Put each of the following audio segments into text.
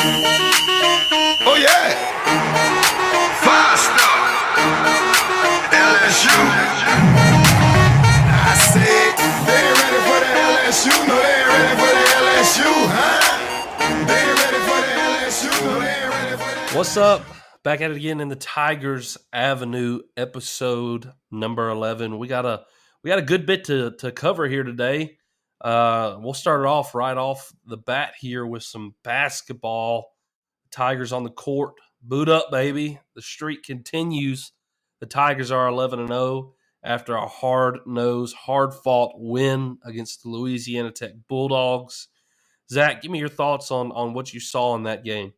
Oh yeah, five star LSU. I said they ain't ready for the LSU. No, they ain't ready for the LSU, huh? They ain't ready for the LSU. No, they ain't ready for the. What's up? Back at it again in the Tigers Avenue, episode number 11. We got a good bit to cover here today. We'll start it off right off the bat here with some basketball. Tigers on the court. Boot up, baby. The streak continues. The Tigers are 11-0 after a hard-nosed, hard-fought win against the Louisiana Tech Bulldogs. Zach, give me your thoughts on what you saw in that game.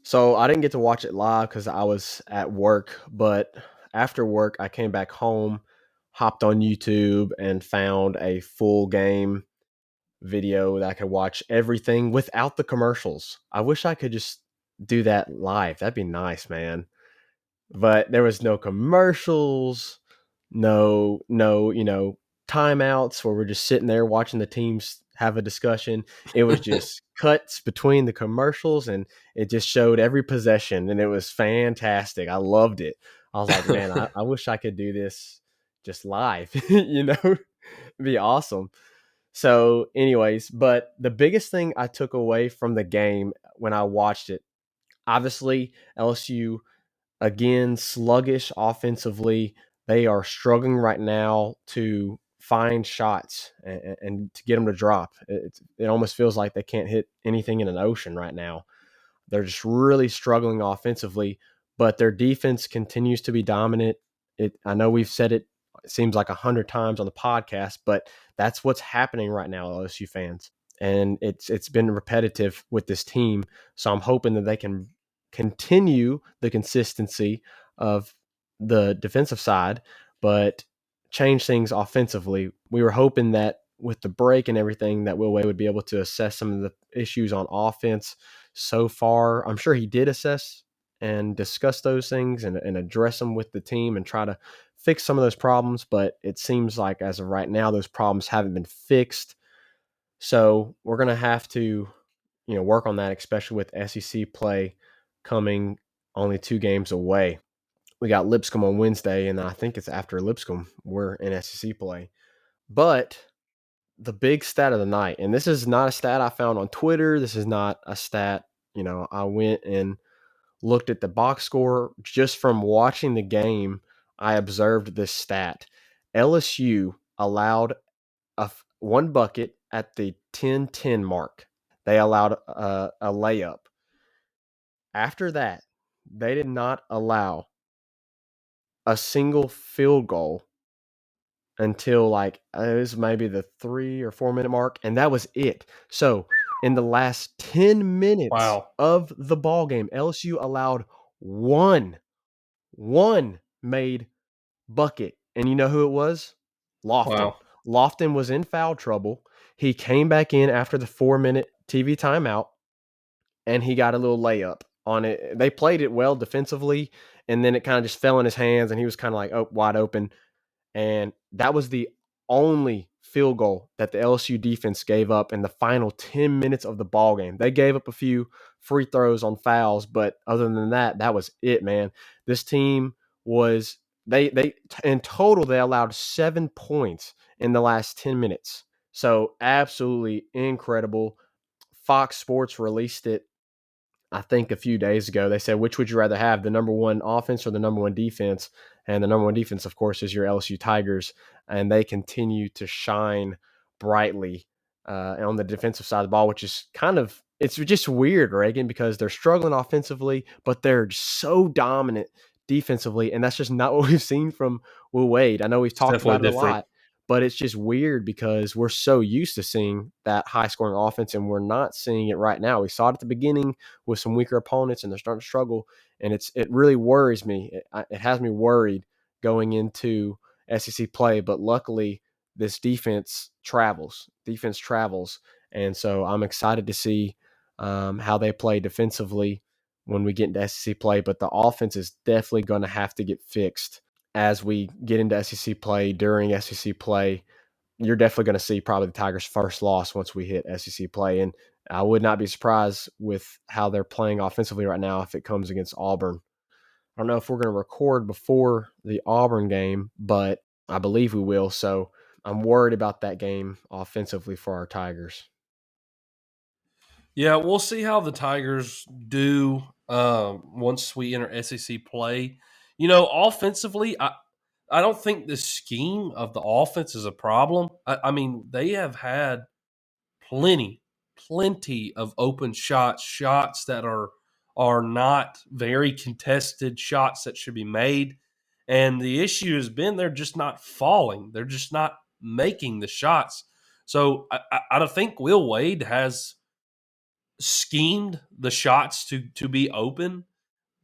So I didn't get to watch it live because I was at work, but after work, I came back home, hopped on YouTube, and found a full game video that I could watch everything without the commercials. I wish I could just do that live. That'd be nice, man. But there was no commercials, no, timeouts where we're just sitting there watching the teams have a discussion. It was just cuts between the commercials, and it just showed every possession, and it was fantastic. I loved it. I was like, man, I wish I could do this just live. It'd be awesome. So, anyways, but the biggest thing I took away from the game when I watched it, obviously, LSU again, sluggish offensively. They are struggling right now to find shots and to get them to drop. It almost feels like they can't hit anything in an ocean right now. They're just really struggling offensively, but their defense continues to be dominant. I know we've said it seems like 100 times on the podcast, but that's what's happening right now, LSU fans. And it's been repetitive with this team. So I'm hoping that they can continue the consistency of the defensive side, but change things offensively. We were hoping that with the break and everything that Will Wade would be able to assess some of the issues on offense. So far, I'm sure he did assess and discuss those things and address them with the team and try to fix some of those problems, but it seems like as of right now, those problems haven't been fixed. So we're going to have to, work on that, especially with SEC play coming only 2 games away. We got Lipscomb on Wednesday, and I think it's after Lipscomb we're in SEC play. But the big stat of the night, and this is not a stat I found on Twitter. This is not a stat, I went and looked at the box score. Just from watching the game, I observed this stat. LSU allowed one bucket at the 10-10 mark. They allowed a layup. After that, they did not allow a single field goal until it was maybe the 3 or 4 minute mark, and that was it. So in the last 10 minutes of the ball game, LSU allowed one made bucket, and you know who it was? Lofton. Wow. Lofton was in foul trouble. He came back in after the 4-minute TV timeout, and he got a little layup on it. They played it well defensively, and then it kind of just fell in his hands, and he was kind of wide open. And that was the only field goal that the LSU defense gave up in the final 10 minutes of the ball game. They gave up a few free throws on fouls, but other than that, that was it, man. This team was they in total they allowed 7 points in the last 10 minutes. So absolutely incredible. Fox Sports released it, I think, a few days ago. They said, which would you rather have, the number one offense or the number one defense? And the number one defense, of course, is your LSU Tigers, and they continue to shine brightly on the defensive side of the ball, which is it's just weird, Reagan, because they're struggling offensively, but they're so dominant defensively, and that's just not what we've seen from Will Wade. I know we've talked about it a lot, but it's just weird because we're so used to seeing that high-scoring offense, and we're not seeing it right now. We saw it at the beginning with some weaker opponents, and they're starting to struggle, and it really worries me. It has me worried going into SEC play, but luckily this defense travels, and so I'm excited to see how they play defensively when we get into SEC play, but the offense is definitely going to have to get fixed as we get into SEC play. During SEC play, you're definitely going to see probably the Tigers' first loss once we hit SEC play. And I would not be surprised with how they're playing offensively right now if it comes against Auburn. I don't know if we're going to record before the Auburn game, but I believe we will. So I'm worried about that game offensively for our Tigers. Yeah, we'll see how the Tigers do once we enter SEC play. Offensively, I don't think the scheme of the offense is a problem. I mean, they have had plenty of open shots that are not very contested shots that should be made. And the issue has been they're just not falling. They're just not making the shots. So I don't think Will Wade has schemed the shots to be open,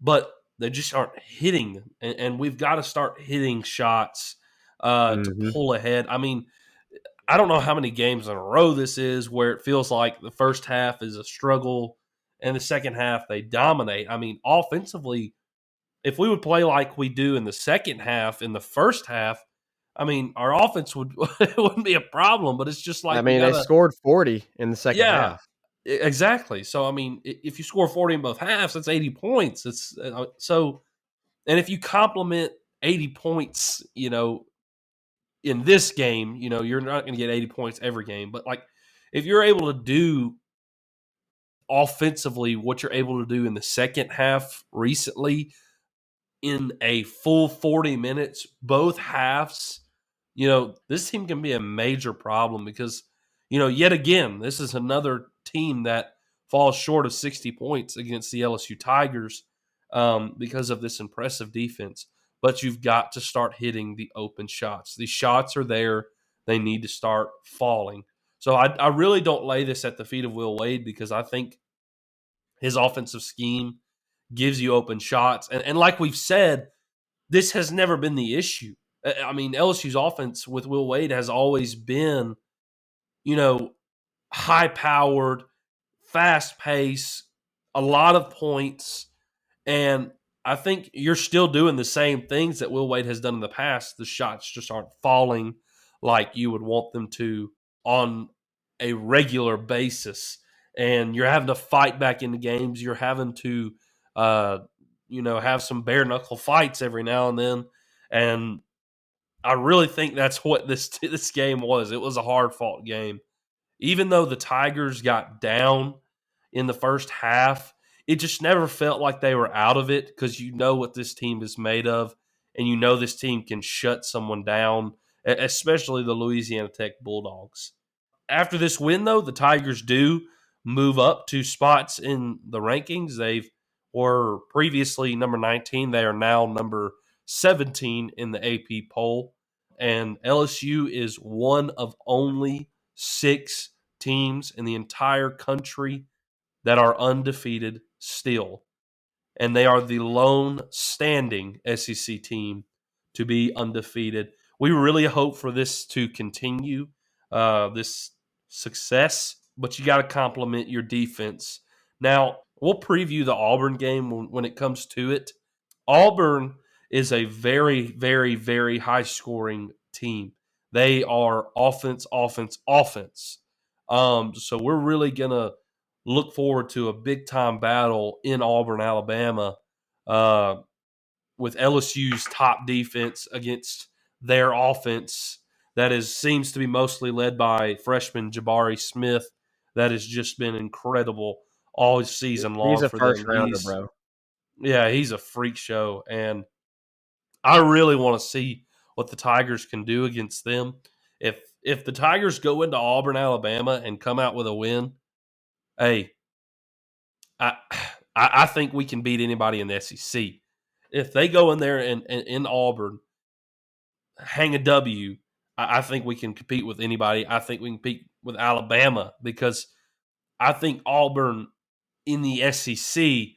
but they just aren't hitting. And we've got to start hitting shots to pull ahead. I mean, I don't know how many games in a row this is where it feels like the first half is a struggle and the second half they dominate. I mean, offensively, if we would play like we do in the second half, in the first half, I mean, our offense it wouldn't be a problem, but it's just like we they gotta, scored 40 in the second yeah, half. exactly. So I mean, if you score 40 in both halves, that's 80 points. It's so, and if you complement 80 points, in this game, you're not going to get 80 points every game, but like if you're able to do offensively what you're able to do in the second half recently in a full 40 minutes, both halves, this team can be a major problem because, yet again, this is another team that falls short of 60 points against the LSU Tigers because of this impressive defense. But you've got to start hitting the open shots. These shots are there. They need to start falling. So I really don't lay this at the feet of Will Wade because I think his offensive scheme gives you open shots. And like we've said, this has never been the issue. I mean, LSU's offense with Will Wade has always been, high powered, fast pace, a lot of points. And I think you're still doing the same things that Will Wade has done in the past. The shots just aren't falling like you would want them to on a regular basis. And you're having to fight back into games. You're having to, have some bare knuckle fights every now and then. And I really think that's what this game was. It was a hard fought game. Even though the Tigers got down in the first half, it just never felt like they were out of it because you know what this team is made of, and you know this team can shut someone down, especially the Louisiana Tech Bulldogs. After this win, though, the Tigers do move up 2 spots in the rankings. They were previously number 19. They are now number 17 in the AP poll. And LSU is one of only 6 teams in the entire country that are undefeated still. And they are the lone standing SEC team to be undefeated. We really hope for this to continue, this success, but you got to complement your defense. Now, we'll preview the Auburn game when it comes to it. Auburn is a very, very, very high scoring team. They are offense, offense, offense. So we're really going to look forward to a big time battle in Auburn, Alabama, uh, with LSU's top defense against their offense that seems to be mostly led by freshman Jabari Smith. That has just been incredible all season He's long a for first them. rounder, bro. He's a freak show, and I really want to see what the Tigers can do against them. If the Tigers go into Auburn, Alabama, and come out with a win, hey, I I think we can beat anybody in the SEC. If they go in there and in Auburn, hang a W, I think we can compete with anybody. I think we can compete with Alabama because I think Auburn in the SEC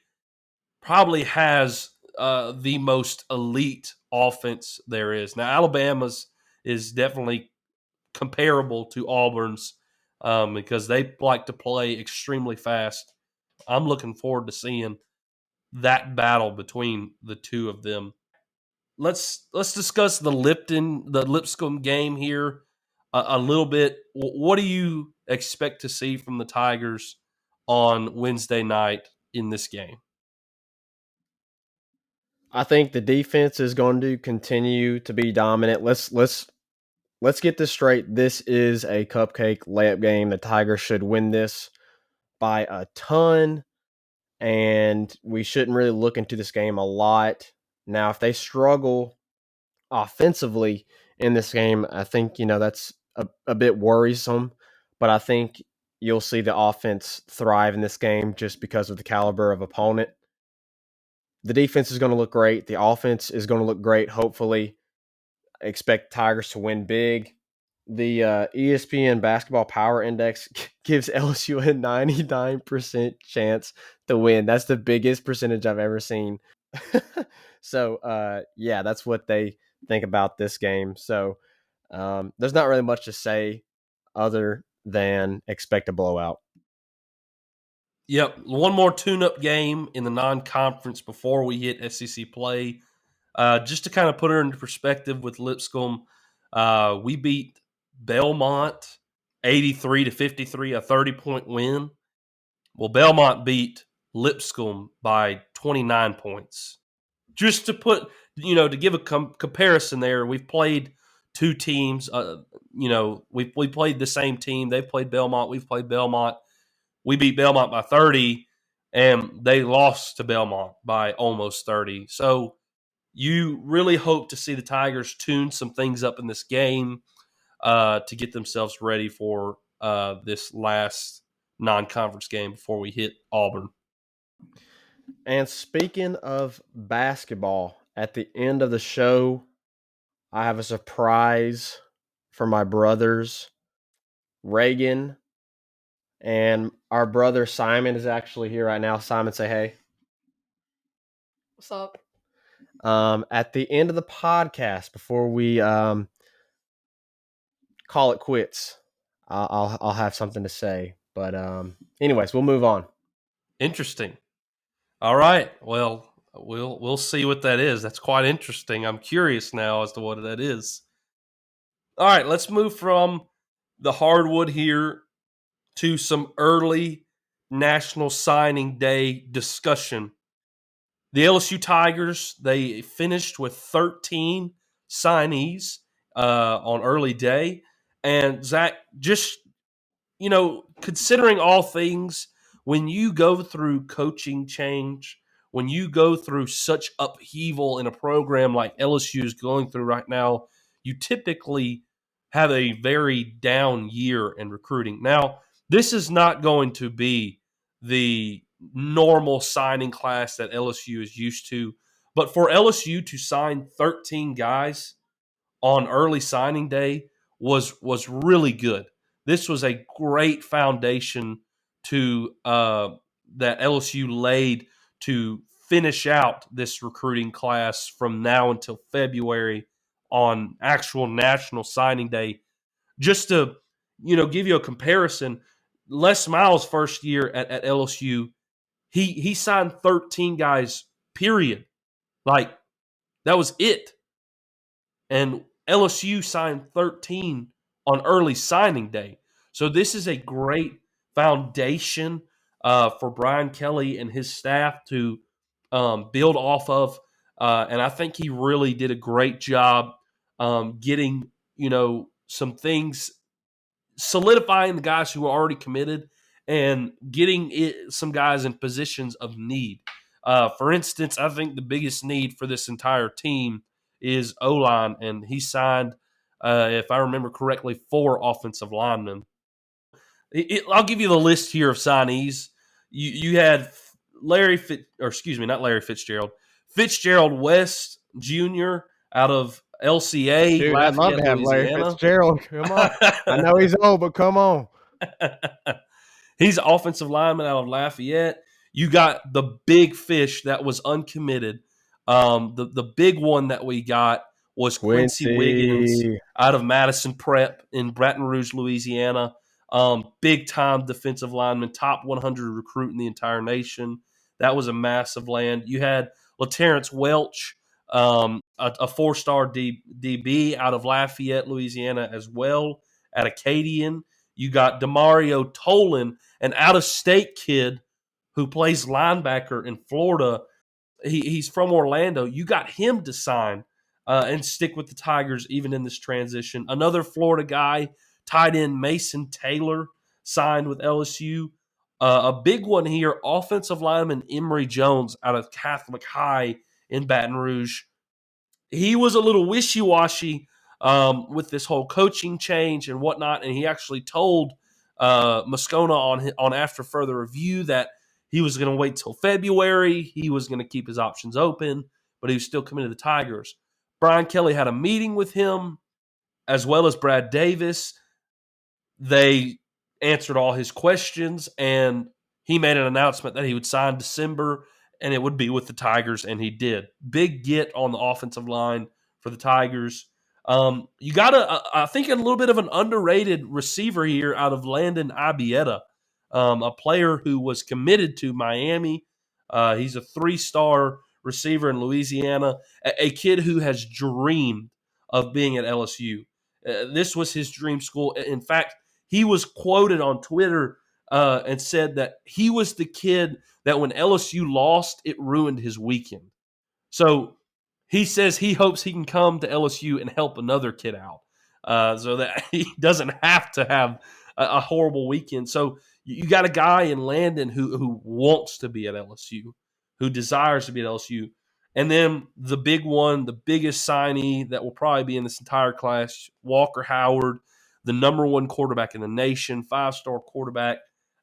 probably has the most elite offense there is. Now, Alabama's is definitely comparable to Auburn's because they like to play extremely fast. I'm looking forward to seeing that battle between the two of them. Let's discuss the Lipscomb game here a little bit. What do you expect to see from the Tigers on Wednesday night in this game? I think the defense is going to continue to be dominant. Let's get this straight. This is a cupcake layup game. The Tigers should win this by a ton, and we shouldn't really look into this game a lot. Now, if they struggle offensively in this game, I think, that's a bit worrisome, but I think you'll see the offense thrive in this game just because of the caliber of opponent. The defense is going to look great. The offense is going to look great, hopefully. I expect Tigers to win big. The ESPN Basketball Power Index gives LSU a 99% chance to win. That's the biggest percentage I've ever seen. So, yeah, that's what they think about this game. So there's not really much to say other than expect a blowout. Yep, one more tune-up game in the non-conference before we hit SEC play. Just to kind of put her into perspective with Lipscomb, we beat Belmont 83-53, a 30-point win. Well, Belmont beat Lipscomb by 29 points. Just to put, to give a comparison there, we've played two teams. We played the same team. They've played Belmont. We've played Belmont. We beat Belmont by 30, and they lost to Belmont by almost 30. So you really hope to see the Tigers tune some things up in this game to get themselves ready for this last non-conference game before we hit Auburn. And speaking of basketball, at the end of the show, I have a surprise for my brothers, Reagan, and our brother Simon is actually here right now. Simon, say hey. What's up? At the end of the podcast, before we call it quits, I'll have something to say. But anyways, we'll move on. Interesting. All right. Well, we'll see what that is. That's quite interesting. I'm curious now as to what that is. All right, let's move from the hardwood here to some early National Signing Day discussion. The LSU Tigers, they finished with 13 signees on early day. And Zach, just, considering all things, when you go through coaching change, when you go through such upheaval in a program like LSU is going through right now, you typically have a very down year in recruiting. Now, this is not going to be the normal signing class that LSU is used to, but for LSU to sign 13 guys on early signing day was really good. This was a great foundation to that LSU laid to finish out this recruiting class from now until February on actual National Signing Day. Just to give you a comparison, Les Miles' first year at LSU, he signed 13 guys. Period. Like that was it. And LSU signed 13 on early signing day. So this is a great foundation for Brian Kelly and his staff to build off of. And I think he really did a great job getting, some things, solidifying the guys who are already committed and getting some guys in positions of need. For instance, I think the biggest need for this entire team is O-line, and he signed, if I remember correctly, 4 offensive linemen. I'll give you the list here of signees. You had Fitzgerald West Jr. out of LCA, Dude, I'd love to have Larry Louisiana. Fitzgerald. Come on. I know he's old, but come on. He's an offensive lineman out of Lafayette. You got the big fish that was uncommitted. The big one that we got was Quincy Wiggins out of Madison Prep in Baton Rouge, Louisiana. Big time defensive lineman, top 100 recruit in the entire nation. That was a massive land. You had LaTerrence Welch, a 4-star DB out of Lafayette, Louisiana as well, at Acadian. You got Demario Tolan, an out-of-state kid who plays linebacker in Florida. He's from Orlando. You got him to sign and stick with the Tigers even in this transition. Another Florida guy, tight end Mason Taylor, signed with LSU. A big one here, offensive lineman Emory Jones out of Catholic High in Baton Rouge. He was a little wishy-washy with this whole coaching change and whatnot, and he actually told Moscona on After Further Review that he was going to wait till February. He was going to keep his options open, but he was still committed to the Tigers. Brian Kelly had a meeting with him, as well as Brad Davis. They answered all his questions, and he made an announcement that he would sign December, and it would be with the Tigers, and he did. Big get on the offensive line for the Tigers. You got I think, a little bit of an underrated receiver here out of Landon Ibieta, a player who was committed to Miami. He's a 3-star receiver in Louisiana, a kid who has dreamed of being at LSU. This was his dream school. In fact, he was quoted on Twitter and said that he was the kid that when LSU lost, it ruined his weekend. So he says he hopes he can come to LSU and help another kid out so that he doesn't have to have a horrible weekend. So you got a guy in Landon who wants to be at LSU, who desires to be at LSU. And then the big one, the biggest signee that will probably be in this entire class, Walker Howard, the number 1 quarterback in the nation, 5-star quarterback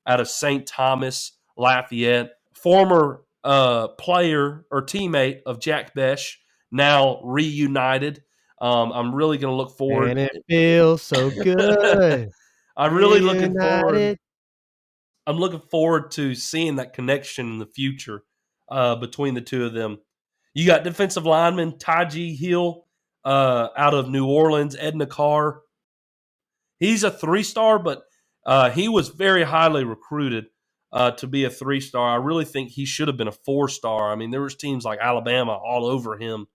out of St. Thomas, Lafayette, former player or teammate of Jack Besh, now reunited. I'm really going to look forward. And it feels so good. I'm really looking forward. Reunited. I'm looking forward to seeing that connection in the future between the two of them. You got defensive lineman Taji Hill out of New Orleans, Edna Carr. He's a 3-star, but he was very highly recruited to be a 3-star. I really think he should have been a 4-star. I mean, there was teams like Alabama all over him.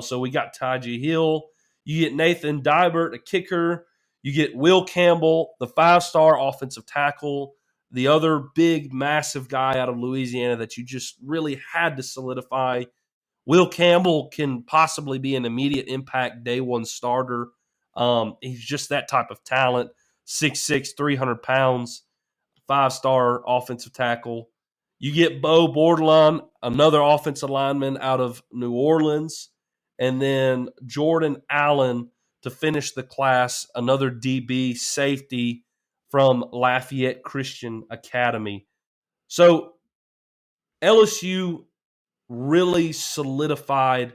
So we got Taji Hill. You get Nathan Dybert, a kicker. You get Will Campbell, the 5-star offensive tackle, the other big, massive guy out of Louisiana that you just really had to solidify. Will Campbell can possibly be an immediate impact day 1 starter. He's just that type of talent, 6'6", 300 pounds, 5-star offensive tackle. You get Bo Bordelon, another offensive lineman out of New Orleans, and then Jordan Allen to finish the class, another DB safety from Lafayette Christian Academy. So LSU really solidified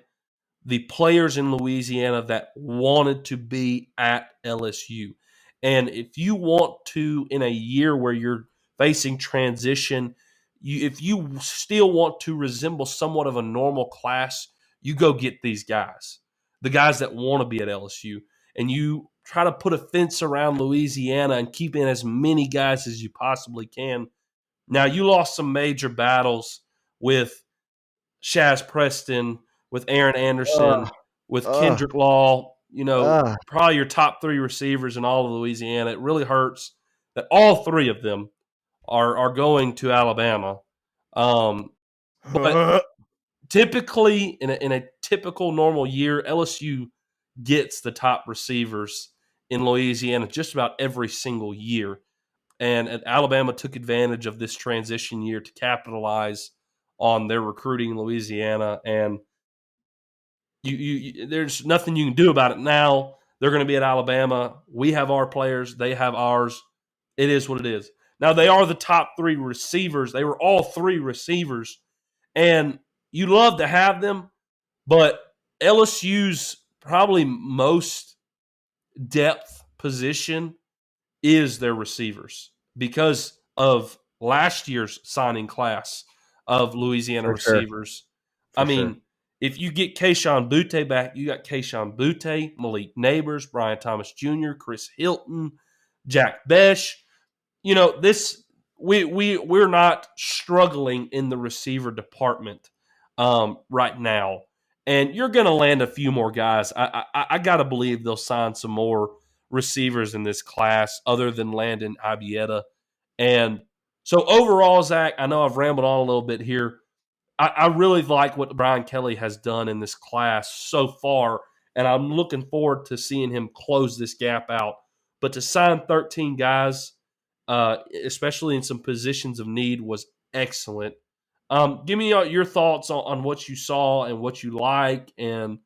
the players in Louisiana that wanted to be at LSU. And if you want to, in a year where you're facing transition, if you still want to resemble somewhat of a normal class, you go get these guys, the guys that want to be at LSU, and you try to put a fence around Louisiana and keep in as many guys as you possibly can. Now, you lost some major battles with Shaz Preston, with Aaron Anderson, with Kendrick Law, probably your top 3 receivers in all of Louisiana. It really hurts that all 3 of them are going to Alabama. But typically, in a typical normal year, LSU gets the top receivers in Louisiana just about every single year. And Alabama took advantage of this transition year to capitalize on their recruiting in Louisiana. And there's nothing you can do about it now. They're going to be at Alabama. We have our players. They have ours. It is what it is. Now, they are the top 3 receivers. They were all 3 receivers. And you love to have them, but LSU's probably most depth position is their receivers because of last year's signing class of Louisiana receivers. I mean, if you get Kayshon Boutte back, you got Kayshon Boutte, Malik Neighbors, Brian Thomas Jr., Chris Hilton, Jack Besh. We're not struggling in the receiver department right now. And you're going to land a few more guys. I got to believe they'll sign some more receivers in this class other than Landon Ibieta. And so overall, Zach, I know I've rambled on a little bit here. I really like what Brian Kelly has done in this class so far, and I'm looking forward to seeing him close this gap out. But to sign 13 guys, especially in some positions of need, was excellent. Give me your thoughts on what you saw and what you like, and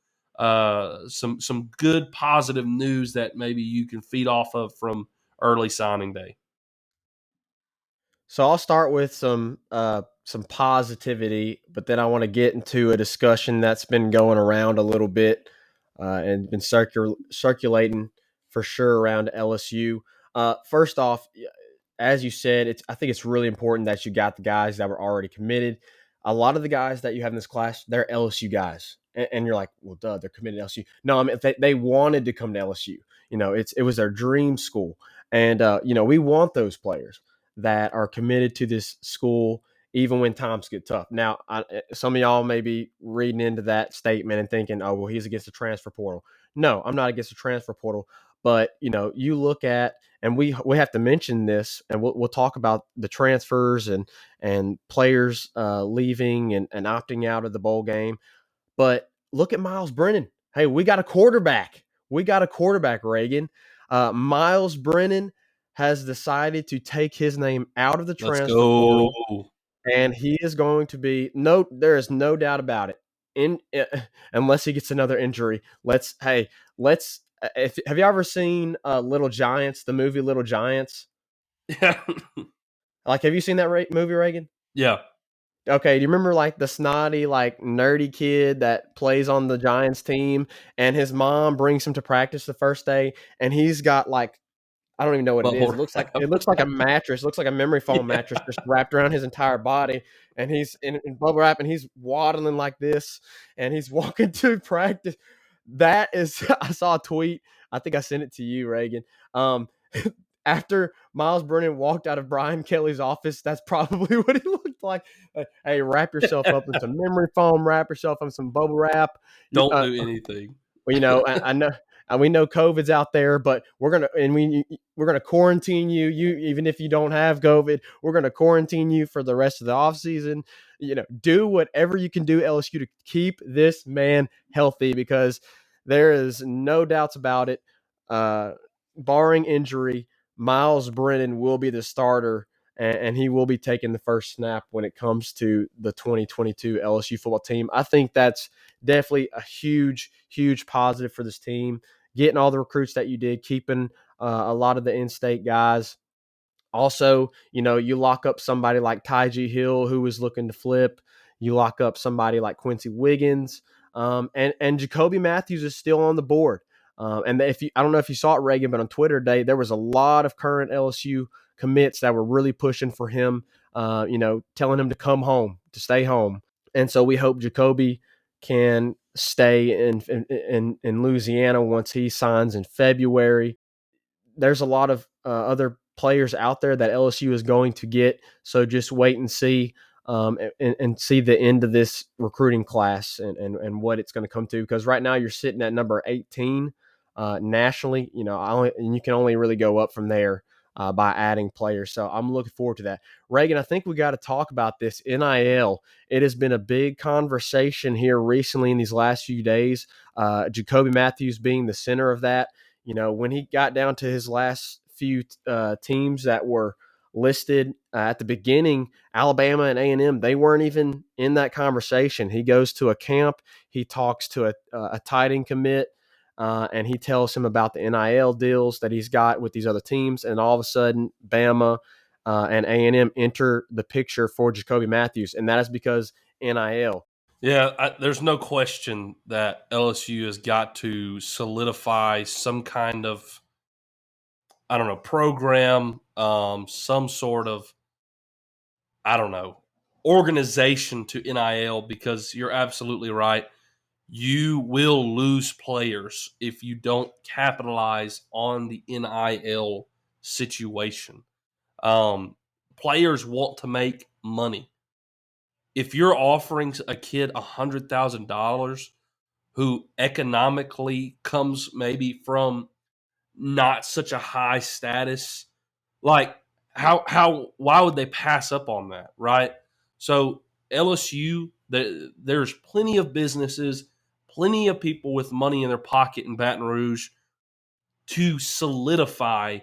some good positive news that maybe you can feed off of from early signing day. So I'll start with some positivity, but then I want to get into a discussion that's been going around a little bit and been circulating for sure around LSU. First off, as you said, I think it's really important that you got the guys that were already committed. A lot of the guys that you have in this class, they're LSU guys, and you're like, well, duh, they're committed to LSU. No, I mean they wanted to come to LSU. It was their dream school, and we want those players that are committed to this school even when times get tough. Now, some of y'all may be reading into that statement and thinking, oh, well, he's against the transfer portal. No, I'm not against the transfer portal. But, you look at, and we have to mention this, and we'll talk about the transfers and players leaving and opting out of the bowl game. But look at Miles Brennan. Hey, we got a quarterback. Reagan. Miles Brennan has decided to take his name out of the transfer portal, and he is going to be there is no doubt about it. Unless he gets another injury, have you ever seen Little Giants, the movie Little Giants? Yeah. Have you seen that movie, Reagan? Yeah. Okay, do you remember the snotty, nerdy kid that plays on the Giants team, and his mom brings him to practice the first day, and he's got I don't even know what it is. It looks like a mattress. It looks like a memory foam mattress just wrapped around his entire body, and he's in bubble wrap, and he's waddling like this, and he's walking to practice. That is, I saw a tweet. I think I sent it to you, Reagan. After Miles Brennan walked out of Brian Kelly's office, that's probably what he looked like. Hey, wrap yourself up in some memory foam. Wrap yourself in some bubble wrap. Don't do anything. Well, I know. We know COVID's out there, but we're gonna quarantine you. You even if you don't have COVID, we're gonna quarantine you for the rest of the offseason. Do whatever you can do, LSU, to keep this man healthy, because there is no doubts about it. Barring injury, Miles Brennan will be the starter, and he will be taking the first snap when it comes to the 2022 LSU football team. I think that's definitely a huge, huge positive for this team. Getting all the recruits that you did, keeping a lot of the in-state guys. Also, you lock up somebody like Tyjee Hill, who was looking to flip. You lock up somebody like Quincy Wiggins, and Jacoby Matthews is still on the board. And I don't know if you saw it, Reagan, but on Twitter today, there was a lot of current LSU commits that were really pushing for him, telling him to come home, to stay home. And so we hope Jacoby can stay in Louisiana once he signs in February. There's a lot of other players out there that LSU is going to get, so just wait and see. And see the end of this recruiting class and what it's going to come to, because right now you're sitting at number 18 nationally. And you can only really go up from there by adding players. So I'm looking forward to that. Reagan, I think we got to talk about this NIL. It has been a big conversation here recently in these last few days. Jacoby Matthews being the center of that. When he got down to his last few teams that were listed at the beginning, Alabama and A&M, they weren't even in that conversation. He goes to a camp, he talks to a tight end commit, and he tells him about the NIL deals that he's got with these other teams, and all of a sudden, Bama and A&M enter the picture for Jacoby Matthews, and that is because NIL. Yeah, there's no question that LSU has got to solidify some kind of, program, some sort of, organization to NIL, because you're absolutely right. You will lose players if you don't capitalize on the NIL situation. Players want to make money. If you're offering a kid $100,000 who economically comes maybe from not such a high status. Like why would they pass up on that, right? So LSU, there's plenty of businesses, plenty of people with money in their pocket in Baton Rouge to solidify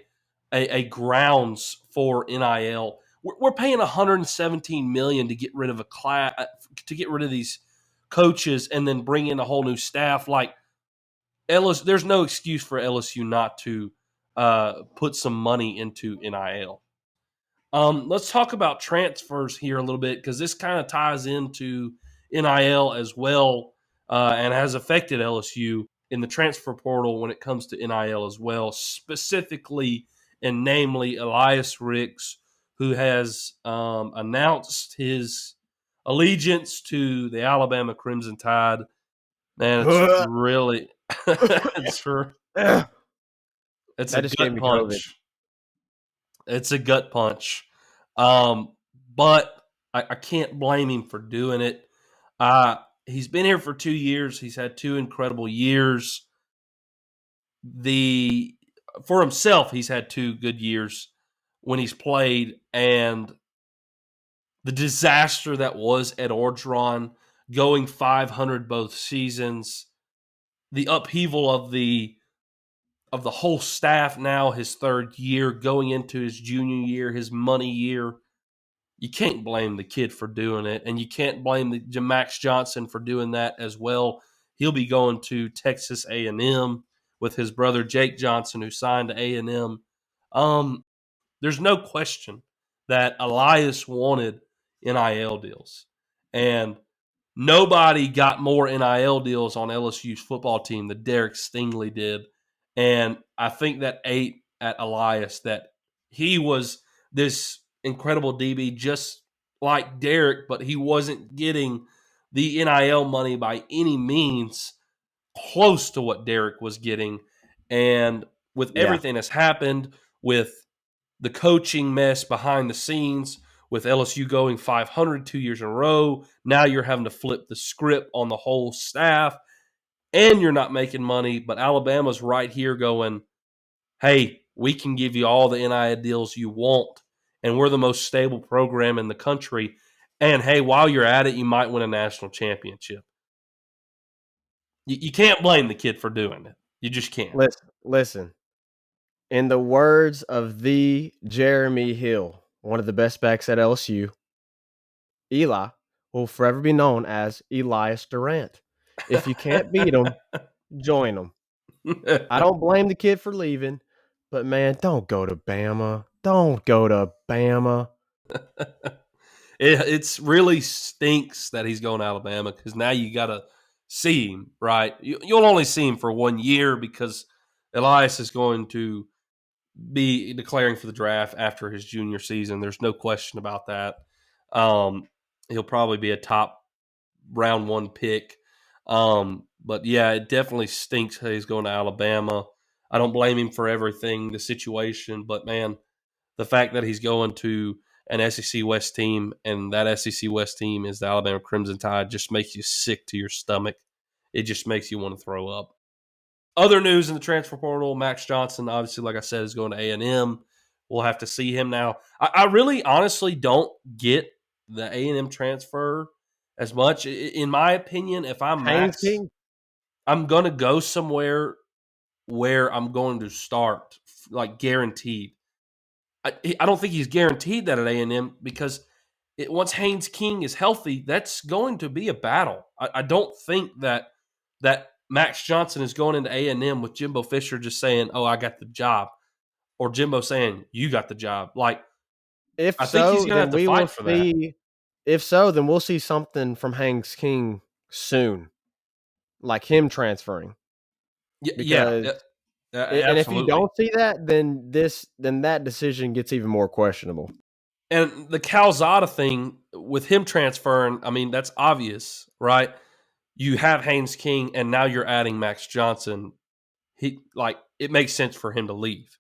a grounds for NIL. We're paying $117 million to get rid of a class, to get rid of these coaches, and then bring in a whole new staff. Like LSU, there's no excuse for LSU not to put some money into NIL. Let's talk about transfers here a little bit because this kind of ties into NIL as well and has affected LSU in the transfer portal when it comes to NIL as well, specifically and namely Elias Ricks, who has announced his allegiance to the Alabama Crimson Tide. Man, it's really it's that a just gave gut me COVID. punch. It's a gut punch. But I can't blame him for doing it. He's been here for 2 years. He's had 2 incredible years. For himself, he's had 2 good years when he's played, and the disaster that was at Orgeron, going 500 both seasons, the upheaval of the whole staff now, his 3rd year, going into his junior year, his money year. You can't blame the kid for doing it, and you can't blame Max Johnson for doing that as well. He'll be going to Texas A&M with his brother Jake Johnson, who signed to A&M. There's no question that Elias wanted NIL deals, and nobody got more NIL deals on LSU's football team than Derek Stingley did. And I think that ate at Elias, that he was this incredible DB just like Derek, but he wasn't getting the NIL money by any means close to what Derek was getting. And with everything that's happened, with the coaching mess behind the scenes, with LSU going 500 2 years in a row, now you're having to flip the script on the whole staff, and you're not making money. But Alabama's right here going, hey, we can give you all the NIL deals you want, and we're the most stable program in the country. And hey, while you're at it, you might win a national championship. You can't blame the kid for doing it. You just can't. Listen. In the words of the Jeremy Hill, one of the best backs at LSU, Eli will forever be known as Elias Durant. If you can't beat him, join him. I don't blame the kid for leaving, but man, don't go to Bama. Don't go to Bama. It's really stinks that he's going to Alabama because now you got to see him, right? You'll only see him for 1 year because Elias is going to be declaring for the draft after his junior season. There's no question about that. He'll probably be a top round 1 pick. But yeah, it definitely stinks that he's going to Alabama. I don't blame him for everything, the situation, but man, the fact that he's going to an SEC West team, and that SEC West team is the Alabama Crimson Tide, just makes you sick to your stomach. It just makes you want to throw up. Other news in the transfer portal, Max Johnson, obviously, like I said, is going to A&M. We'll have to see him now. I really honestly don't get the A&M transfer as much. In my opinion, if I'm Max, I'm going to go somewhere where I'm going to start, like guaranteed. I don't think he's guaranteed that at A&M because once Haynes King is healthy, that's going to be a battle. I don't think that Max Johnson is going into A&M with Jimbo Fisher just saying, "Oh, I got the job," or Jimbo saying, "You got the job." Like, If I think he's going to have to fight for that. If so, then we'll see something from Haynes King soon, like him transferring. Yeah, And if you absolutely. don't see that, then that decision gets even more questionable. And the Calzada thing with him transferring, I mean, that's obvious, right? You have Haynes King, and now you're adding Max Johnson. It makes sense for him to leave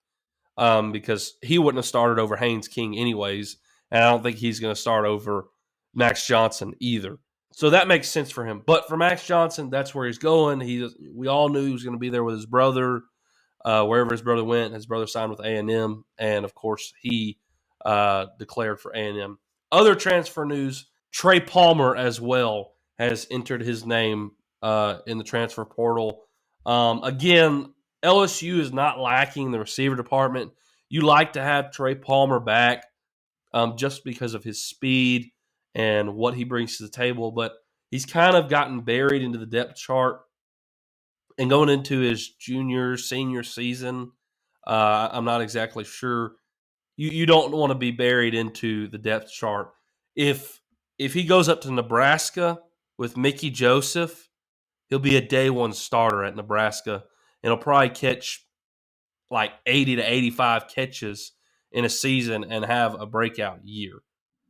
because he wouldn't have started over Haynes King anyways, and I don't think he's going to start over Max Johnson either. So that makes sense for him. But for Max Johnson, that's where he's going. We all knew he was going to be there with his brother. wherever his brother went. His brother signed with A&M, and of course he declared for A&M. Other transfer news: Tre Palmer as well has entered his name in the transfer portal. Again, LSU is not lacking the receiver department. You like to have Tre Palmer back just because of his speed and what he brings to the table, but he's kind of gotten buried into the depth chart. And going into his senior season, I'm not exactly sure. You don't want to be buried into the depth chart. If he goes up to Nebraska with Mickey Joseph, he'll be a day one starter at Nebraska, and he'll probably catch like 80 to 85 catches in a season and have a breakout year.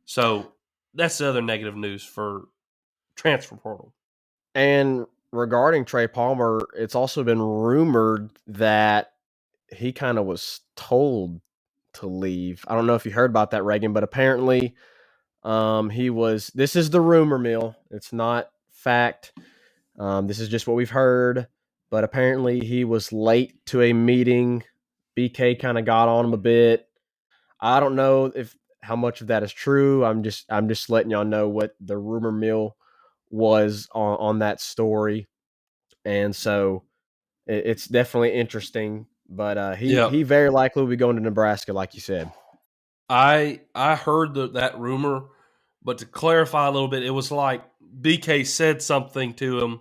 So that's the other negative news for transfer portal. And regarding Tre Palmer, it's also been rumored that he kind of was told to leave. I don't know if you heard about that, Reagan, but apparently he was. This is the rumor mill. It's not fact. This is just what we've heard. But apparently he was late to a meeting. BK kind of got on him a bit. I don't know if how much of that is true. I'm just letting y'all know what the rumor mill was on that story. And so it's definitely interesting. But he very likely will be going to Nebraska, like you said. I heard that rumor, but to clarify a little bit, it was like BK said something to him,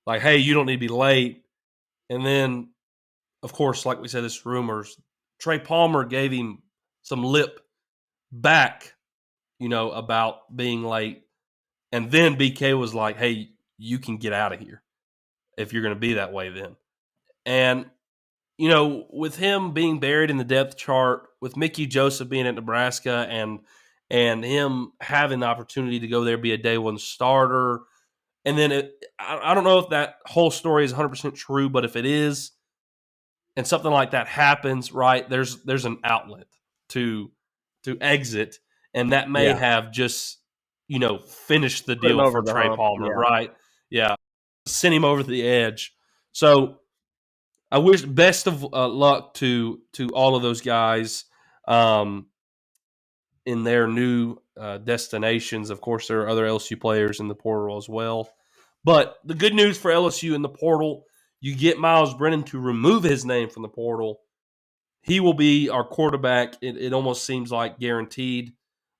like, "Hey, you don't need to be late." And then, of course, like we said, this rumors. Tre Palmer gave him some lip back, about being late, and then BK was like, "Hey, you can get out of here if you're going to be that way." Then, and with him being buried in the depth chart, with Mickey Joseph being at Nebraska, and him having the opportunity to go there, be a day one starter, and then I don't know if that whole story is 100% true, but if it is, and something like that happens, right? There's an outlet to exit, and that may Yeah. have just finished the Put him deal over for the Tre hump. Palmer, Yeah. right? Yeah, send him over the edge. So I wish best of luck to all of those guys in their new destinations. Of course, there are other LSU players in the portal as well. But the good news for LSU in the portal, you get Miles Brennan to remove his name from the portal. He will be our quarterback. It almost seems like guaranteed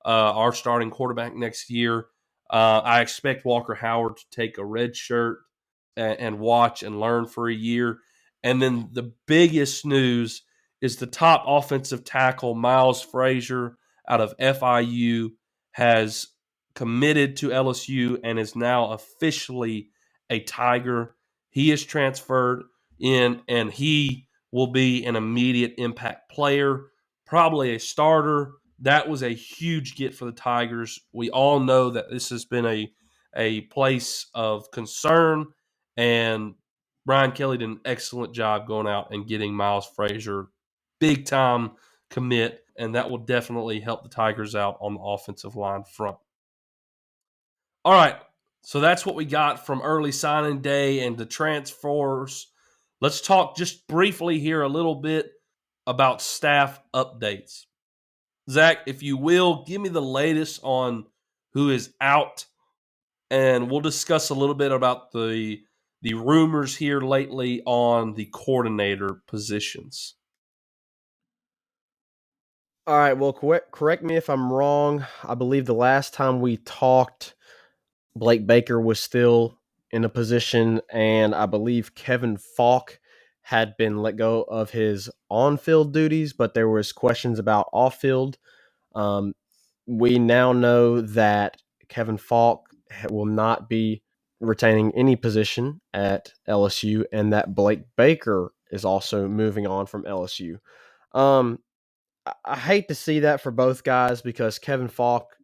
our starting quarterback next year. I expect Walker Howard to take a red shirt and watch and learn for a year. And then the biggest news is the top offensive tackle, Miles Frazier, out of FIU, has committed to LSU and is now officially a Tiger. He is transferred in, and he will be an immediate impact player, probably a starter. That was a huge get for the Tigers. We all know that this has been a place of concern, and Brian Kelly did an excellent job going out and getting Miles Frazier big time commit, and that will definitely help the Tigers out on the offensive line front. All right, so that's what we got from early signing day and the transfers. Let's talk just briefly here a little bit about staff updates. Zach, if you will, give me the latest on who is out, and we'll discuss a little bit about the rumors here lately on the coordinator positions. All right. Well, correct me if I'm wrong. I believe the last time we talked, Blake Baker was still in a position, and I believe Kevin Falk had been let go of his on-field duties, but there was questions about off-field. We now know that Kevin Falk will not be retaining any position at LSU, and that Blake Baker is also moving on from LSU. I hate to see that for both guys because Kevin Falk,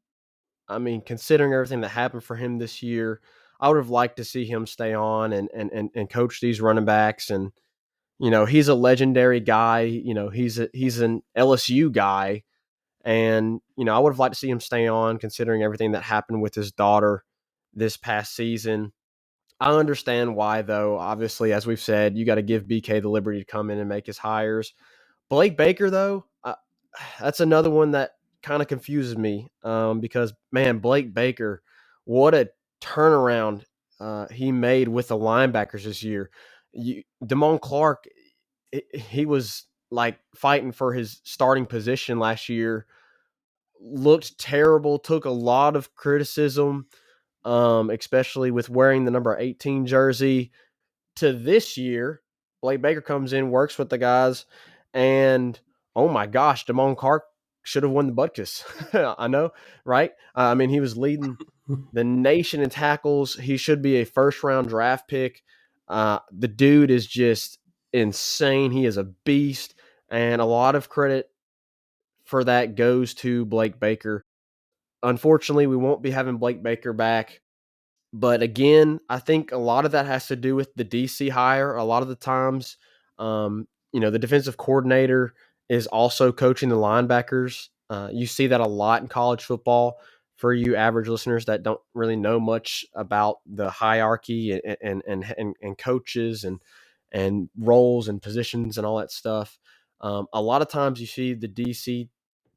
I mean, considering everything that happened for him this year, I would have liked to see him stay on and coach these running backs. And, he's a legendary guy. He's an LSU guy. And, I would have liked to see him stay on considering everything that happened with his daughter this past season. I understand why, though. Obviously, as we've said, you got to give BK the liberty to come in and make his hires. Blake Baker, though, that's another one that kind of confuses me because, man, Blake Baker, what a turnaround he made with the linebackers this year. Damone Clark, he was like fighting for his starting position last year, looked terrible, took a lot of criticism, especially with wearing the number 18 jersey. To this year, Blake Baker comes in, works with the guys, and oh my gosh, Damone Clark should have won the Butkus. I know, right? I mean, he was leading the nation in tackles. He should be a first round draft pick. The dude is just insane. He is a beast, and a lot of credit for that goes to Blake Baker. Unfortunately, we won't be having Blake Baker back. But again, I think a lot of that has to do with the DC hire. A lot of the times, the defensive coordinator is also coaching the linebackers. You see that a lot in college football for you average listeners that don't really know much about the hierarchy and coaches and roles and positions and all that stuff. A lot of times you see the DC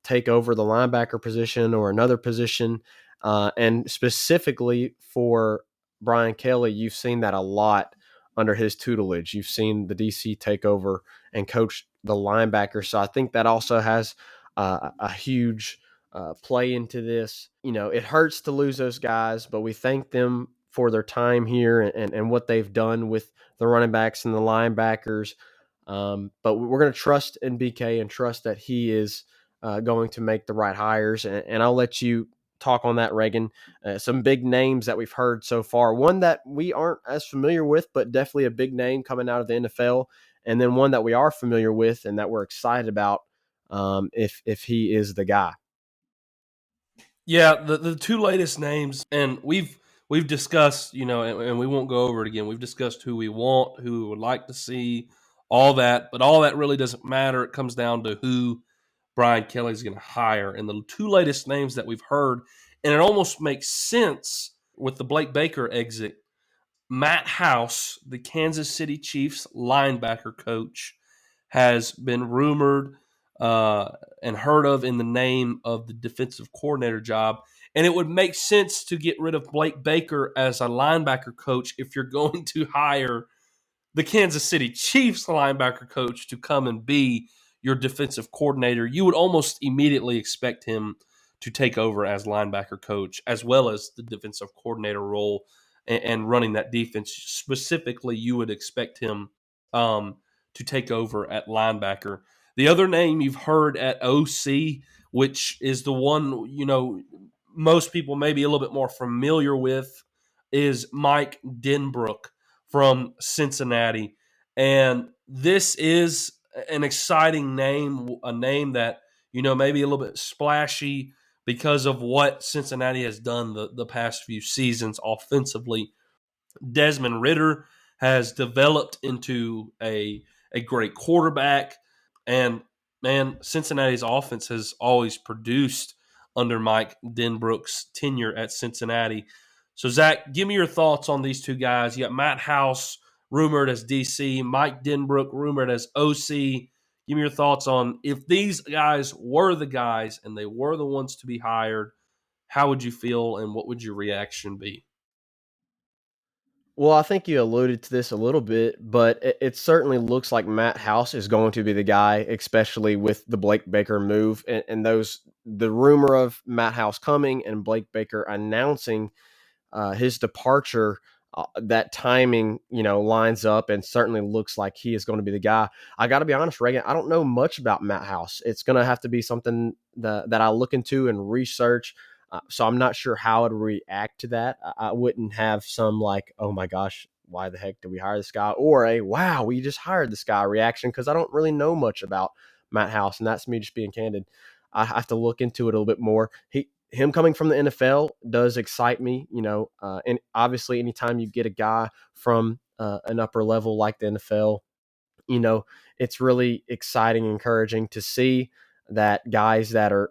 take over the linebacker position or another position. And specifically for Brian Kelly, you've seen that a lot under his tutelage. You've seen the DC take over and coach the linebackers. So I think that also has a huge play into this. It hurts to lose those guys, but we thank them for their time here and what they've done with the running backs and the linebackers. But we're going to trust in BK and trust that he is going to make the right hires. And I'll let you talk on that, Reagan. Some big names that we've heard so far. One that we aren't as familiar with, but definitely a big name coming out of the NFL. And then one that we are familiar with and that we're excited about if he is the guy. Yeah, the two latest names, and we've discussed, and we won't go over it again. We've discussed who we want, who we would like to see, all that, but all that really doesn't matter. It comes down to who Brian Kelly's going to hire. And the two latest names that we've heard, and it almost makes sense with the Blake Baker exit. Matt House, the Kansas City Chiefs linebacker coach, has been rumored and heard of in the name of the defensive coordinator job. And it would make sense to get rid of Blake Baker as a linebacker coach if you're going to hire the Kansas City Chiefs linebacker coach to come and be your defensive coordinator. You would almost immediately expect him to take over as linebacker coach, as well as the defensive coordinator role and running that defense. Specifically, you would expect him to take over at linebacker. The other name you've heard at OC, which is the one, most people may be a little bit more familiar with, is Mike Denbrook from Cincinnati. And this is an exciting name, a name that, maybe a little bit splashy because of what Cincinnati has done the past few seasons offensively. Desmond Ridder has developed into a great quarterback. And, man, Cincinnati's offense has always produced under Mike Denbrook's tenure at Cincinnati. So, Zach, give me your thoughts on these two guys. You got Matt House, rumored as DC, Mike Denbrook, rumored as OC. Give me your thoughts on if these guys were the guys and they were the ones to be hired, how would you feel and what would your reaction be? Well, I think you alluded to this a little bit, but it certainly looks like Matt House is going to be the guy, especially with the Blake Baker move and the rumor of Matt House coming and Blake Baker announcing his departure. That timing, lines up and certainly looks like he is going to be the guy. I got to be honest, Reagan, I don't know much about Matt House. It's going to have to be something that I look into and research. So I'm not sure how I'd react to that. I wouldn't have some like, oh my gosh, why the heck did we hire this guy? Or a, wow, we just hired this guy reaction because I don't really know much about Matt House. And that's me just being candid. I have to look into it a little bit more. Him coming from the NFL does excite me, and obviously anytime you get a guy from an upper level like the NFL, it's really exciting and encouraging to see that guys that are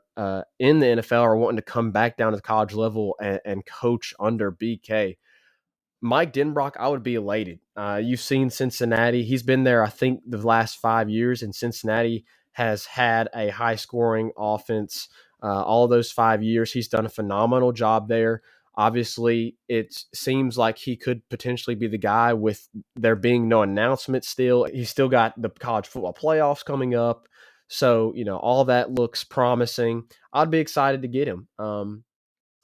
in the NFL are wanting to come back down to the college level and coach under BK. Mike Denbrock, I would be elated. You've seen Cincinnati. He's been there, I think, the last 5 years, and Cincinnati has had a high-scoring offense all those 5 years. He's done a phenomenal job there. Obviously, it seems like he could potentially be the guy with there being no announcement still. He's still got the college football playoffs coming up. So, all that looks promising. I'd be excited to get him.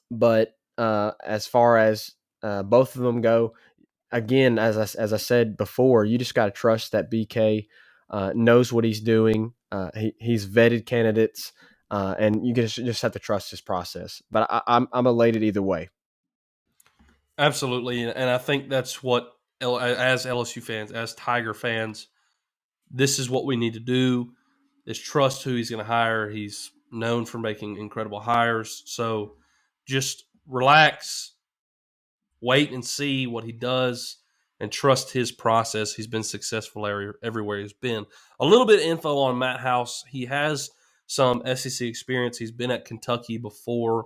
But as far as both of them go, again, as I said before, you just got to trust that BK knows what he's doing. He's vetted candidates, and you just have to trust his process. But I'm elated either way. Absolutely, and I think that's what, as LSU fans, as Tiger fans, this is what we need to do, is trust who he's going to hire. He's known for making incredible hires, so just relax, wait and see what he does, and trust his process. He's been successful everywhere he's been. A little bit of info on Matt House. He has some SEC experience. He's been at Kentucky before,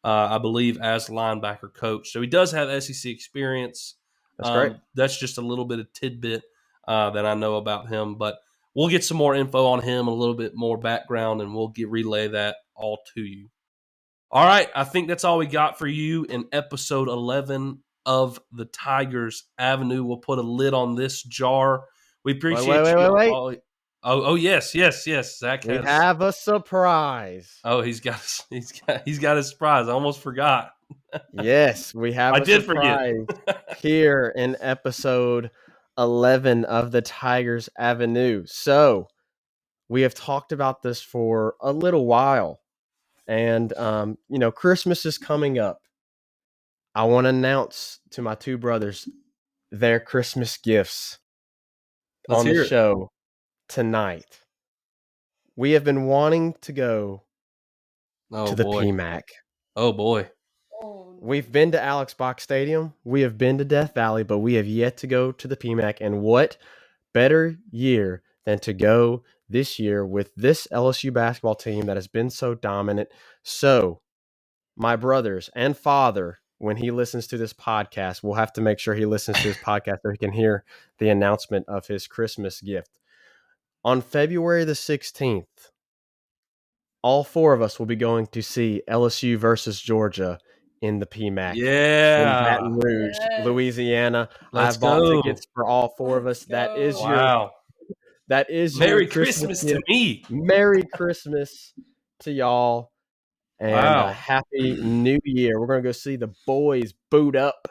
I believe, as linebacker coach. So he does have SEC experience. That's great. That's just a little bit of tidbit that I know about him. But we'll get some more info on him, a little bit more background, and we'll relay that all to you. All right, I think that's all we got for you in episode 11 of the Tigers Avenue. We'll put a lid on this jar. We appreciate you. Wait. Oh, yes. Zach we have a surprise. Oh, he's got a surprise. I almost forgot. Yes, we have a surprise here in episode 11 of the Tigers Avenue. So we have talked about this for a little while, and Christmas is coming up. I want to announce to my two brothers their Christmas gifts on the show tonight. We have been wanting to go to the PMAC. Oh, boy. We've been to Alex Box Stadium. We have been to Death Valley, but we have yet to go to the PMAC. And what better year than to go this year with this LSU basketball team that has been so dominant. So my brothers and father, when he listens to this podcast, we'll have to make sure he listens to his podcast so he can hear the announcement of his Christmas gift. On February the 16th, all four of us will be going to see LSU versus Georgia in the PMAC. Yeah. In Baton Rouge, Louisiana. I've bought tickets for all four of us. That is Merry Christmas to me. Merry Christmas to y'all. And Happy New Year. We're going to go see the boys boot up.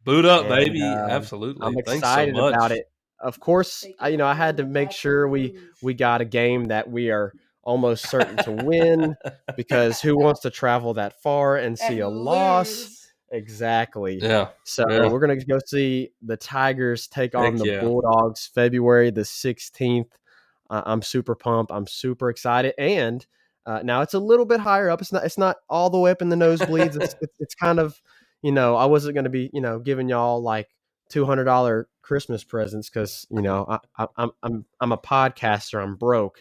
Baby. Absolutely. I'm excited about it. Of course, I had to make sure we got a game that we are almost certain to win, because who wants to travel that far and see a loss? Exactly. Yeah. So we're going to go see the Tigers take on the Bulldogs February the 16th. I'm super pumped. I'm super excited. And now it's a little bit higher up. It's not all the way up in the nosebleeds. It's kind of, I wasn't going to be, giving y'all like $200 Christmas presents because, I'm a podcaster. I'm broke.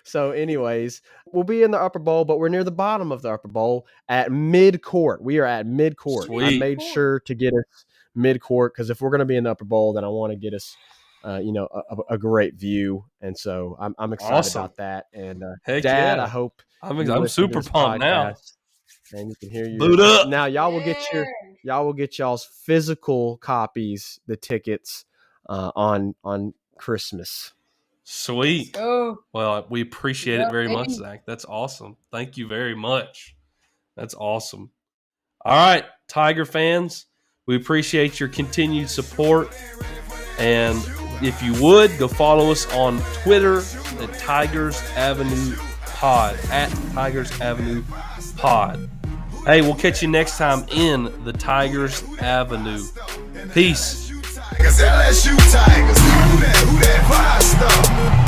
So anyways, we'll be in the upper bowl, but we're near the bottom of the upper bowl at mid-court. We are at mid-court. Sweet. I made sure to get us mid-court because if we're going to be in the upper bowl, then I want to get us a great view, and so I'm excited about that. And Dad, I hope I'm super pumped now, and you can hear you boot up now. Y'all will get y'all's physical copies, the tickets on Christmas. Sweet. Well, we appreciate it very much, Zach. That's awesome. Thank you very much. That's awesome. All right, Tiger fans, we appreciate your continued support. And if you would, go follow us on Twitter at Tigers Avenue Pod, at Tigers Avenue Pod. Hey, we'll catch you next time in the Tigers Avenue. Peace. LSU Tigers, who that five star?